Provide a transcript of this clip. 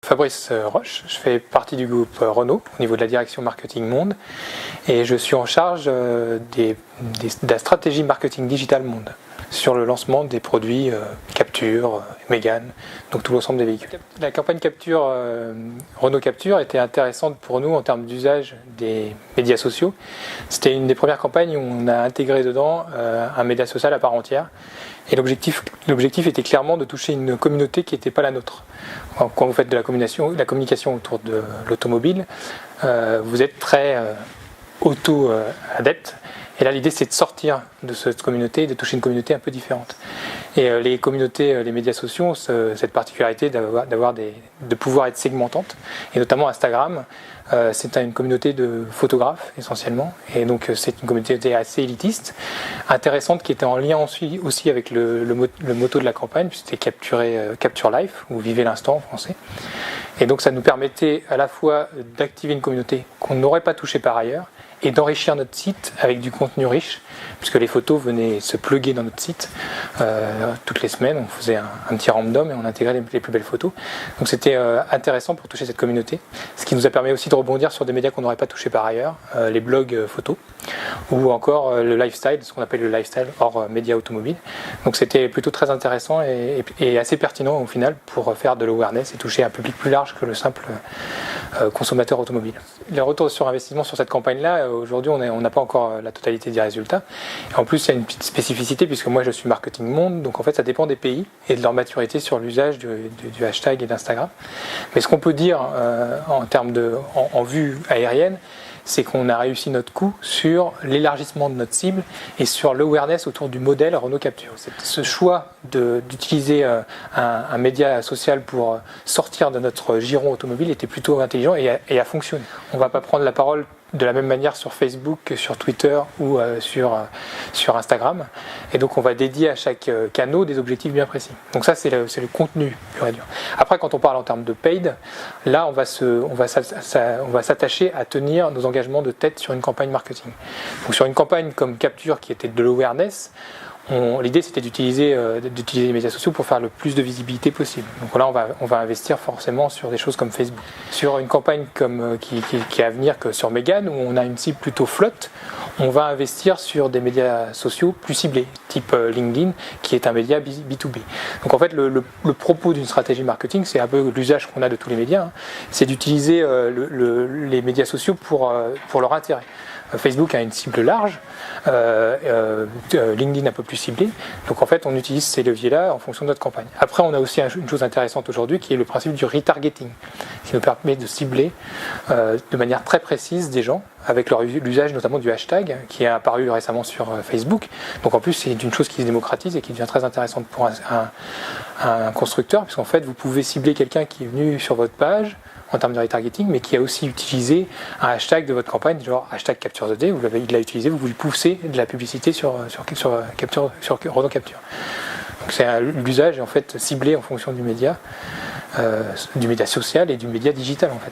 Fabrice Roche, je fais partie du groupe Renault au niveau de la direction marketing monde et je suis en charge de la stratégie marketing digital monde sur le lancement des produits Capture, Mégane, donc tout l'ensemble des véhicules. La campagne Capture, Renault Capture était intéressante pour nous en termes d'usage des médias sociaux. C'était une des premières campagnes où on a intégré dedans un média social à part entière. Et l'objectif était clairement de toucher une communauté qui n'était pas la nôtre. Quand vous faites de la communication autour de l'automobile, vous êtes très auto-adepte. Et là, l'idée, c'est de sortir de cette communauté et de toucher une communauté un peu différente. Et les communautés, les médias sociaux, cette particularité de pouvoir être segmentantes, et notamment Instagram, c'est une communauté de photographes essentiellement, et donc c'est une communauté assez élitiste, intéressante, qui était en lien aussi avec le motto de la campagne, puisque c'était Capture Life, ou Vivez l'instant en français. Et donc ça nous permettait à la fois d'activer une communauté qu'on n'aurait pas touchée par ailleurs, et d'enrichir notre site avec du contenu riche, puisque les photos venaient se plugger dans notre site toutes les semaines. On faisait un petit random et on intégrait les plus belles photos. Donc c'était intéressant pour toucher cette communauté, ce qui nous a permis aussi de rebondir sur des médias qu'on n'aurait pas touchés par ailleurs, les blogs photos, ou encore le lifestyle, ce qu'on appelle le lifestyle hors médias automobiles. Donc c'était plutôt très intéressant et assez pertinent au final pour faire de l'awareness et toucher un public plus large que le simple consommateur automobile. Les retours sur investissement sur cette campagne-là, aujourd'hui on n'a pas encore la totalité des résultats. Et en plus il y a une petite spécificité puisque moi je suis marketing monde, donc en fait ça dépend des pays et de leur maturité sur l'usage du hashtag et d'Instagram. Mais ce qu'on peut dire en vue aérienne, c'est qu'on a réussi notre coup sur l'élargissement de notre cible et sur l'awareness autour du modèle Renault Capture. Ce choix d'utiliser un média social pour sortir de notre giron automobile était plutôt intelligent et a fonctionné. On ne va pas prendre la parole de la même manière sur Facebook que sur Twitter ou sur Instagram. Et donc on va dédier à chaque canal des objectifs bien précis. Donc ça c'est le contenu pur et dur. Après quand on parle en termes de paid, là on va s'attacher à tenir nos engagements de tête sur une campagne marketing. Donc sur une campagne comme Capture qui était de l'awareness, l'idée c'était d'utiliser les médias sociaux pour faire le plus de visibilité possible. Donc là on va investir forcément sur des choses comme Facebook. Sur une campagne qui est à venir que sur Mégane, où on a une cible plutôt flotte, on va investir sur des médias sociaux plus ciblés, type LinkedIn, qui est un média B2B. Donc en fait le propos d'une stratégie marketing, c'est un peu l'usage qu'on a de tous les médias, c'est d'utiliser les médias sociaux pour leur intérêt. Facebook a une cible large, LinkedIn un peu plus ciblé, donc en fait on utilise ces leviers-là en fonction de notre campagne. Après on a aussi une chose intéressante aujourd'hui qui est le principe du retargeting, qui nous permet de cibler de manière très précise des gens, avec l'usage notamment du hashtag qui est apparu récemment sur Facebook. Donc en plus c'est une chose qui se démocratise et qui devient très intéressante pour un constructeur, puisqu'en fait vous pouvez cibler quelqu'un qui est venu sur votre page en termes de retargeting, mais qui a aussi utilisé un hashtag de votre campagne, genre hashtag Capture the Day, il l'a utilisé, vous lui poussez de la publicité sur Renault Capture. Donc c'est l'usage est en fait ciblé en fonction du média social et du média digital en fait.